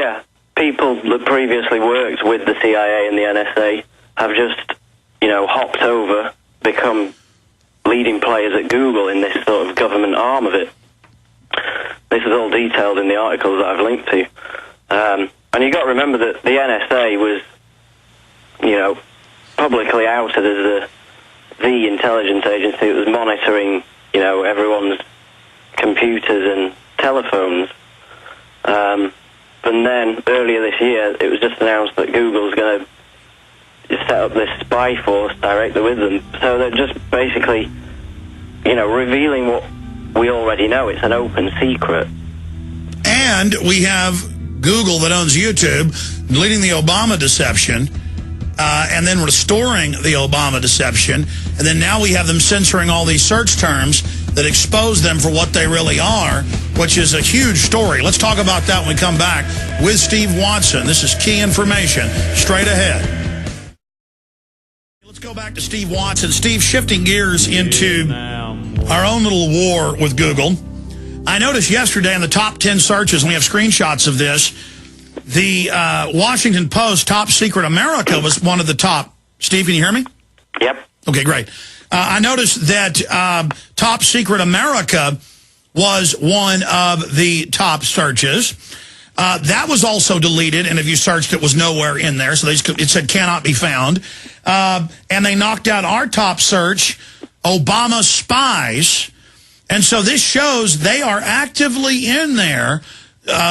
Yeah, people that previously worked with the CIA and the NSA have just, hopped over, become leading players at Google in this sort of government arm of it. This is all detailed in the articles that I've linked to. And you've got to remember that the NSA was, publicly outed as the intelligence agency that was monitoring, everyone's computers and telephones. And then earlier this year, it was just announced that Google's going to set up this spy force directly with them. So they're just basically, revealing what we already know. It's an open secret. And we have Google that owns YouTube leading the Obama deception, and then restoring the Obama deception. And then now we have them censoring all these search terms that expose them for what they really are, which is a huge story. Let's talk about that when we come back with Steve Watson. This is key information straight ahead. Let's go back to Steve Watson. Steve, shifting gears into our own little war with Google. I noticed yesterday in the top 10 searches, and we have screenshots of this, the Washington Post Top Secret America was one of the top. Steve, can you hear me? Yep. Okay, great. I noticed that Top Secret America was one of the top searches. That was also deleted, and if you searched, it was nowhere in there. So it said cannot be found. And they knocked out our top search, Obama Spies. And so this shows they are actively in there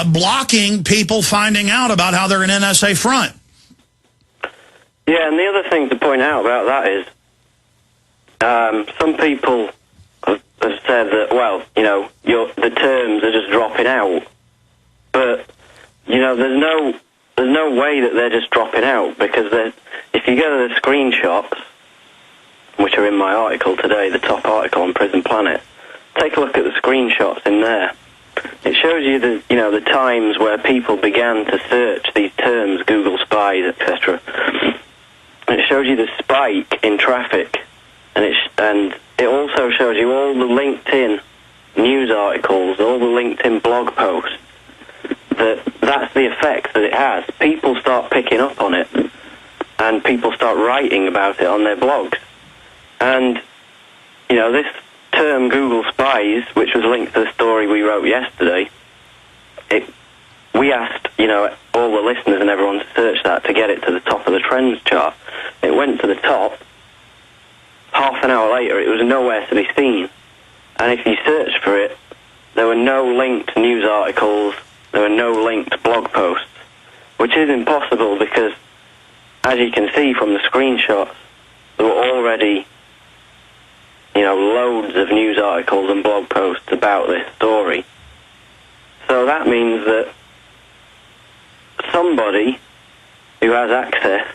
blocking people finding out about how they're an NSA front. Yeah, and the other thing to point out about that is some people have said that, well, the terms are just dropping out. But, there's no way that they're just dropping out, because if you go to the screenshots, which are in my article today, the top article on Prison Planet, take a look at the screenshots in there. It shows you the times where people began to search these terms, Google Spies, etc. And it shows you the spike in traffic, and it also shows you all the LinkedIn news articles, all the LinkedIn blog posts. That's the effect that it has. People start picking up on it, and people start writing about it on their blogs. And this term Google Spies, which was linked to the story we wrote yesterday, we asked, all the listeners and everyone to search that to get it to the top of the trends chart. It went to the top. Half an hour later, it was nowhere to be seen. And if you searched for it, there were no linked news articles, there were no linked blog posts, which is impossible because, as you can see from the screenshots, there were already loads of news articles and blog posts about this story. So that means that somebody who has access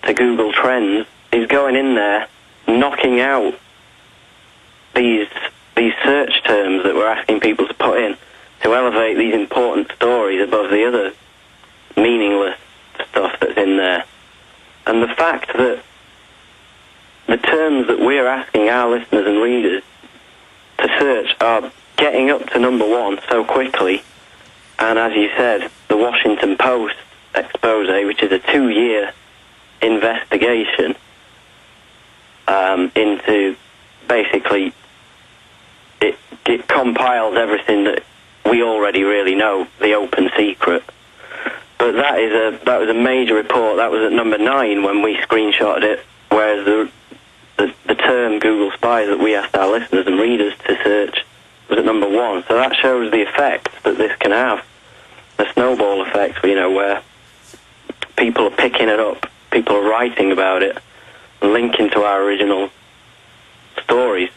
to Google Trends is going in there, knocking out these search terms that we're asking people to put in to elevate these important stories above the other meaningless stuff that's in there. And the fact that the terms that we're asking our listeners and readers to search are getting up to number one so quickly, and as you said, the Washington Post expose, which is a 2-year investigation into basically it compiles everything that we already really know, the open secret. But that was a major report. That was at number 9 when we screenshotted it, whereas the term Google Spies that we asked our listeners and readers to search was at number 1. So that shows the effect that this can have, the snowball effect, where people are picking it up, people are writing about it, linking to our original stories.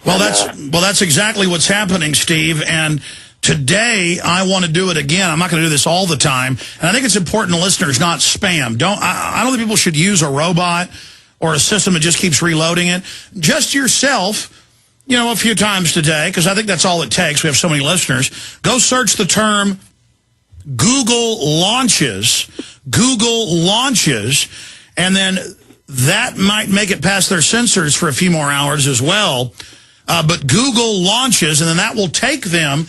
Well, that's exactly what's happening, Steve. And today, I want to do it again. I'm not going to do this all the time. And I think it's important to listeners not spam. I don't think people should use a robot or a system that just keeps reloading it. Just yourself, a few times today, because I think that's all it takes. We have so many listeners. Go search the term Google launches, and then that might make it past their censors for a few more hours as well. But Google launches, and then that will take them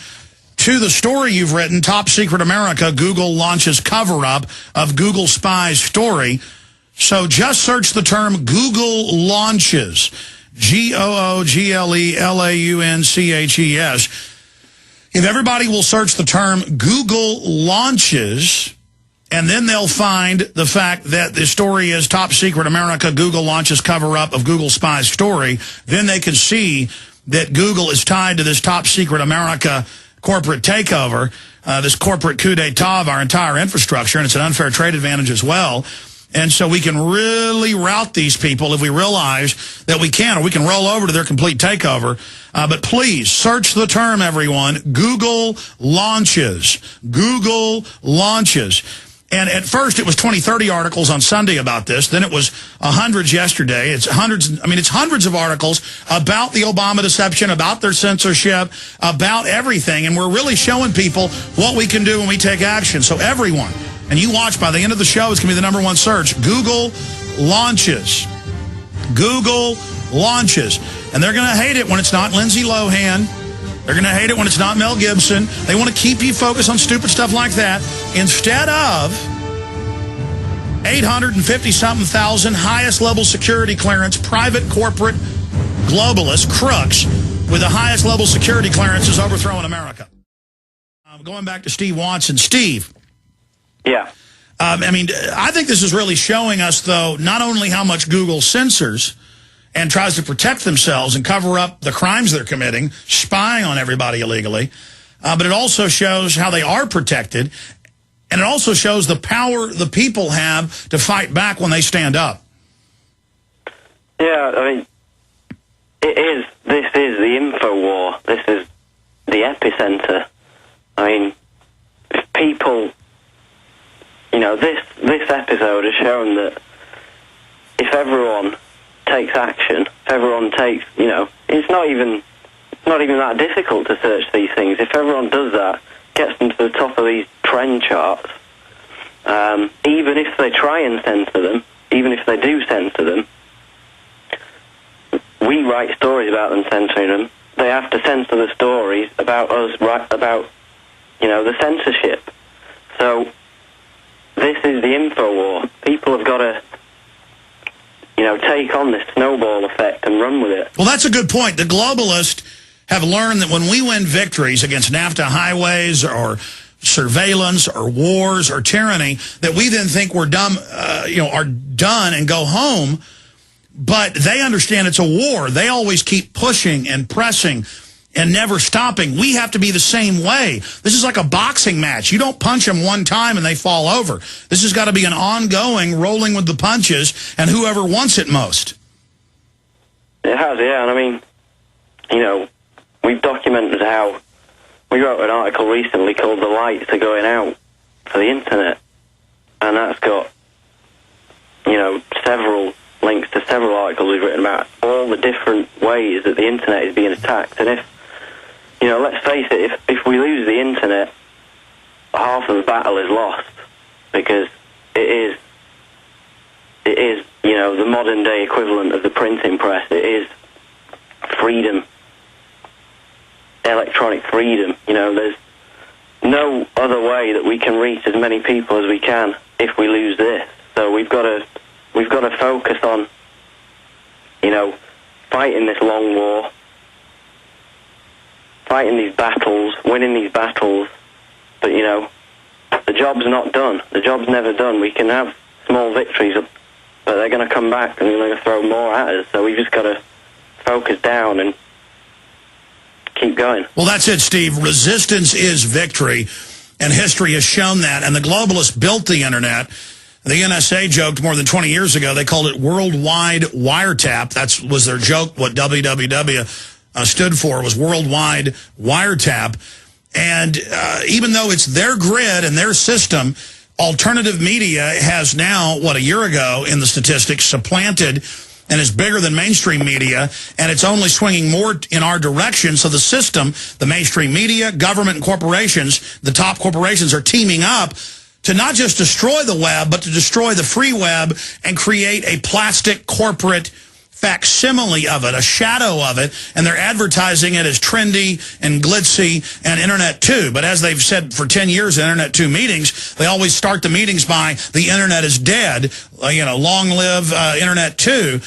to the story you've written, Top Secret America, Google launches cover-up of Google Spies story. So just search the term Google launches, GoogleLaunches. If everybody will search the term Google launches, and then they'll find the fact that the story is Top Secret America, Google launches cover-up of Google Spies story, then they can see that Google is tied to this Top Secret America corporate takeover, this corporate coup d'etat of our entire infrastructure, and it's an unfair trade advantage as well. And so we can really rout these people if we realize that we can, or we can roll over to their complete takeover. But please, search the term, everyone, Google launches. Google launches. And at first it was 20, 30 articles on Sunday about this. Then it was hundreds yesterday. It's hundreds, it's hundreds of articles about the Obama deception, about their censorship, about everything. And we're really showing people what we can do when we take action. So everyone, and you watch, by the end of the show, it's going to be the #1 search, Google launches. Google launches. And they're going to hate it when it's not Lindsay Lohan. They're going to hate it when it's not Mel Gibson. They want to keep you focused on stupid stuff like that instead of 850-something thousand highest level security clearance, private corporate globalists, crooks with the highest level security clearances overthrowing America. Going back to Steve Watson. Steve. Yeah. I think this is really showing us, though, not only how much Google censors and tries to protect themselves and cover up the crimes they're committing, spying on everybody illegally, but it also shows how they are protected, and it also shows the power the people have to fight back when they stand up. Yeah, this is the info war. This is the epicenter. If people, this episode has shown that if everyone takes action, if everyone takes, it's not even that difficult to search these things. If everyone does that, gets them to the top of these trend charts, even if they try and censor them, even if they do censor them, we write stories about them censoring them. They have to censor the stories about us, about the censorship. So this is the info war. People have got to take on this snowball effect and run with it. Well, that's a good point. The globalists have learned that when we win victories against NAFTA highways or surveillance or wars or tyranny, that we then think we're dumb, are done and go home. But they understand it's a war. They always keep pushing and pressing and never stopping. We have to be the same way. This is like a boxing match. You don't punch them one time and they fall over. This has got to be an ongoing rolling with the punches and whoever wants it most. It has, yeah. And we've documented how we wrote an article recently called "The Lights Are Going Out" for the internet, and that's got several links to several articles we've written about all the different ways that the internet is being attacked. And if let's face it, if we lose the internet, half of the battle is lost, because it is the modern day equivalent of the printing press. It is freedom, electronic freedom. There's no other way that we can reach as many people as we can if we lose this. So we've got to focus on fighting this long war, fighting these battles, winning these battles. But the job's not done. The job's never done. We can have small victories, but they're going to come back and they're going to throw more at us. So we've just got to focus down and keep going. Well, that's it, Steve. Resistance is victory, and history has shown that. And the globalists built the internet. The NSA joked more than 20 years ago. They called it worldwide wiretap. That was their joke. What WWW stood for was worldwide wiretap. And even though it's their grid and their system, alternative media has now, a year ago in the statistics, supplanted and is bigger than mainstream media, and it's only swinging more in our direction. So the system, the mainstream media, government, and corporations, the top corporations are teaming up to not just destroy the web, but to destroy the free web and create a plastic corporate facsimile of it, a shadow of it, and they're advertising it as trendy and glitzy and Internet 2. But as they've said for 10 years in Internet 2 meetings, they always start the meetings by, the Internet is dead, long live Internet 2.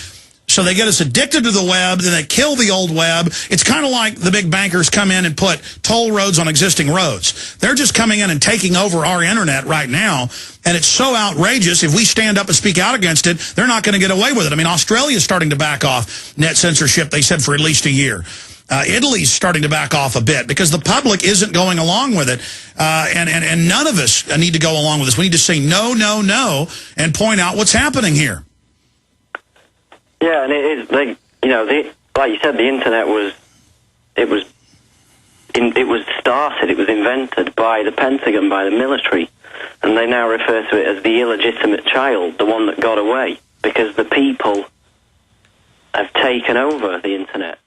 So they get us addicted to the web, then they kill the old web. It's kind of like the big bankers come in and put toll roads on existing roads. They're just coming in and taking over our internet right now, and it's so outrageous. If we stand up and speak out against it, they're not going to get away with it. I mean, Australia's starting to back off net censorship, they said, for at least a year. Italy's starting to back off a bit because the public isn't going along with it, and none of us need to go along with this. We need to say no, no, no, and point out what's happening here. Yeah, and it is, like you said, the internet was started, it was invented by the Pentagon, by the military, and they now refer to it as the illegitimate child, the one that got away, because the people have taken over the internet.